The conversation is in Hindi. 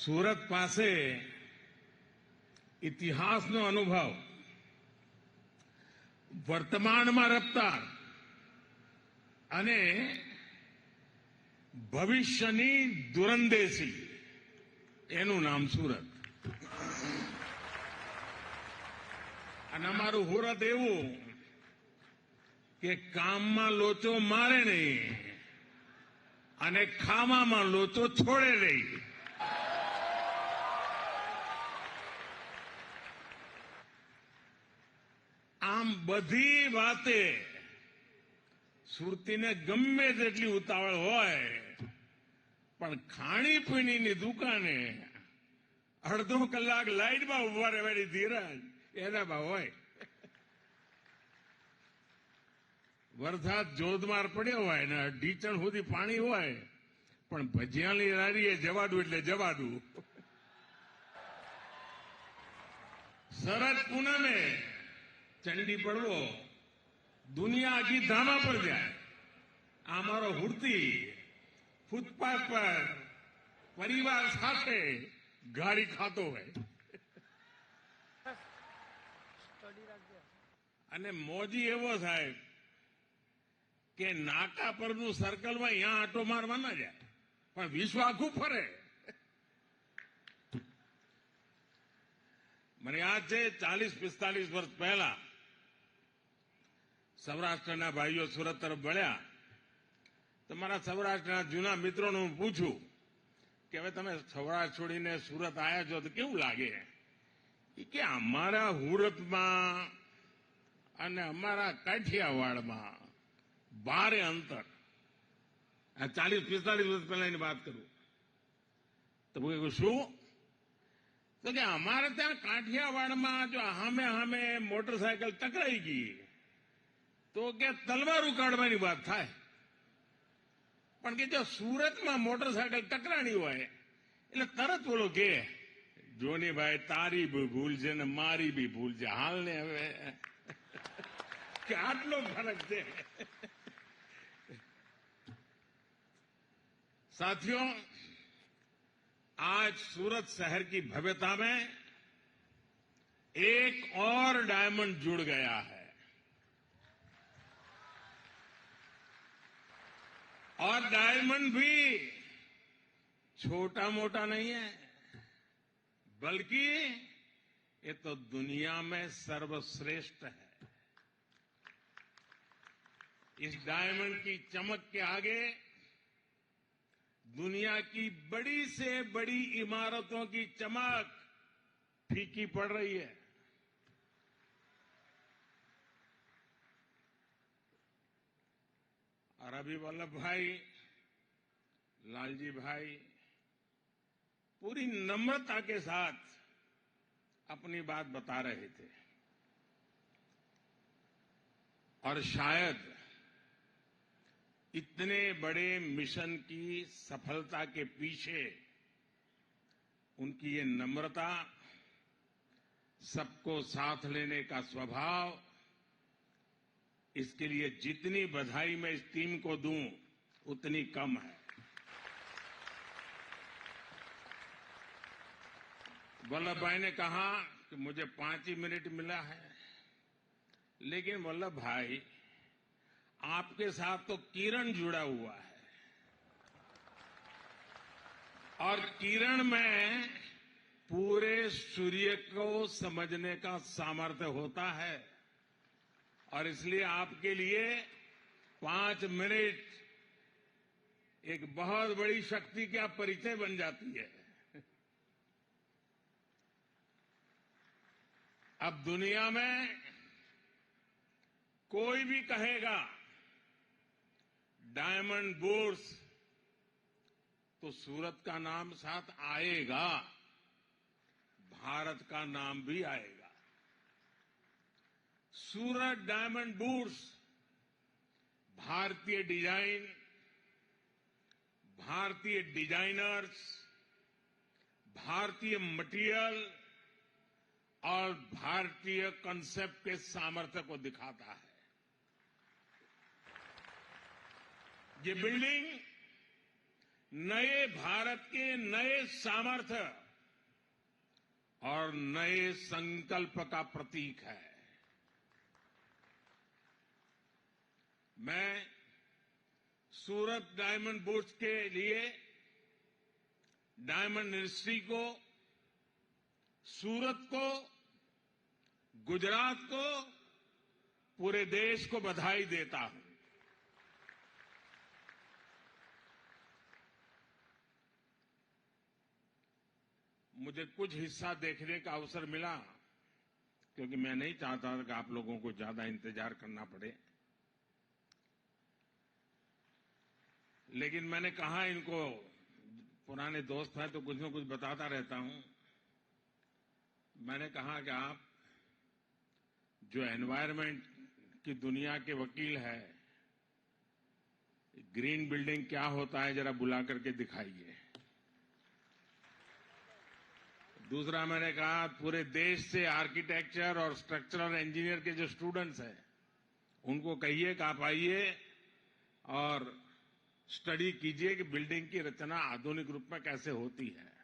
સુરત પાસે ઇતિહાસનો અનુભવ, વર્તમાનમાં રફતાર અને ભવિષ્યની દૂરંદેશી, એનું નામ સુરત. અને અમારું સુરત એવું કે કામમાં લોચો મારે નહીં અને ખાવામાં લોચો છોડે નહીં. આમ બધી વાતે સુરતીને ગમે તેટલી ઉતાવળ હોય, પણ ખાણીપીણીની દુકાને અડધો કલાક લાઈટમાં ઉભા રહેવાની ધીરજ એનામાં હોય. વરસાદ જોધમાર પડ્યો હોય ને ઢીચણ સુધી પાણી હોય, પણ ભજીયાની લારીએ જવાડું એટલે જવાડું. શરદ પૂનમે ચંડી પડવો, દુનિયા આખી ધામા પર જાય. અમારો હુરતી ફૂટપાથ પર પરિવાર સાથે ગાડી ખાતો હોય અને મોજી એવો સાહેબ કે નાકા પરનું સર્કલમાં અહીંયા આંટો મારવા ના જાય, પણ વિશ્વ આખું ફરે. મને યાદ છે 40-45 વર્ષ પહેલા સૌરાષ્ટ્રના ભાઈઓ સુરત તરફ વળ્યા તો મારા સૌરાષ્ટ્રના જૂના મિત્રોને હું પૂછું કે હવે તમે સૌરાષ્ટ્ર છોડીને સુરત આવ્યા છો તો કેવું લાગે? કે અમારા સુરતમાં અને અમારા કાઠિયાવાડમાં ભારે અંતર. આ 40-45 વર્ષ પહેલાની વાત કરું તો શું? તો કે અમારે ત્યાં કાઠિયાવાડમાં જો હામે મોટરસાયકલ ટકરાઈ ગઈ તો કે તલવાર ઉકાળવાની વાત થાય, પણ કે જો સુરતમાં મોટરસાયકલ ટકરાણી હોય એટલે તરત બોલો કે જોની ભાઈ તારી બી ભૂલ છે ને મારી બી ભૂલ છે, હાલ ને હવે કે આટલો ફરક છે. साथियों, आज सूरत शहर की भव्यता में एक और डायमंड जुड़ गया है और डायमंड भी छोटा मोटा नहीं है, बल्कि ये तो दुनिया में सर्वश्रेष्ठ है. इस डायमंड की चमक के आगे दुनिया की बड़ी से बड़ी इमारतों की चमक फीकी पड़ रही है. और अभी वल्लभ भाई, लालजी भाई पूरी नम्रता के साथ अपनी बात बता रहे थे और शायद इतने बड़े मिशन की सफलता के पीछे उनकी ये नम्रता, सबको साथ लेने का स्वभाव, इसके लिए जितनी बधाई मैं इस टीम को दूं उतनी कम है. वल्लभ भाई ने कहा कि मुझे 5 ही मिनट मिला है, लेकिन वल्लभ भाई आपके साथ तो किरण जुड़ा हुआ है और किरण में पूरे सूर्य को समझने का सामर्थ्य होता है और इसलिए आपके लिए 5 मिनट एक बहुत बड़ी शक्ति का परिचय बन जाती है. अब दुनिया में कोई भी कहेगा डायमंड बुर्स तो सूरत का नाम साथ आएगा, भारत का नाम भी आएगा. सूरत डायमंड बुर्स भारतीय डिजाइन, भारतीय डिजाइनर्स, भारतीय मटेरियल और भारतीय कंसेप्ट के सामर्थ्य को दिखाता है. ये बिल्डिंग नए भारत के नए सामर्थ्य और नए संकल्प का प्रतीक है। मैं सूरत डायमंड बुर्स के लिए डायमंड इंडस्ट्री को, सूरत को, गुजरात को, पूरे देश को बधाई देता हूं। मुझे कुछ हिस्सा देखने का अवसर मिला, क्योंकि मैं नहीं चाहता था कि आप लोगों को ज्यादा इंतजार करना पड़े। लेकिन मैंने कहा, इनको पुराने दोस्त हैं तो कुछ न कुछ बताता रहता हूं। मैंने कहा कि आप जो एनवायरनमेंट की दुनिया के वकील है, ग्रीन बिल्डिंग क्या होता है जरा बुला करके दिखाइए। दूसरा मैंने कहा, पूरे देश से आर्किटेक्चर और स्ट्रक्चरल इंजीनियर के जो स्टूडेंट्स हैं उनको कहिए कि आप आइए और स्टडी कीजिए कि बिल्डिंग की रचना आधुनिक रूप में कैसे होती है।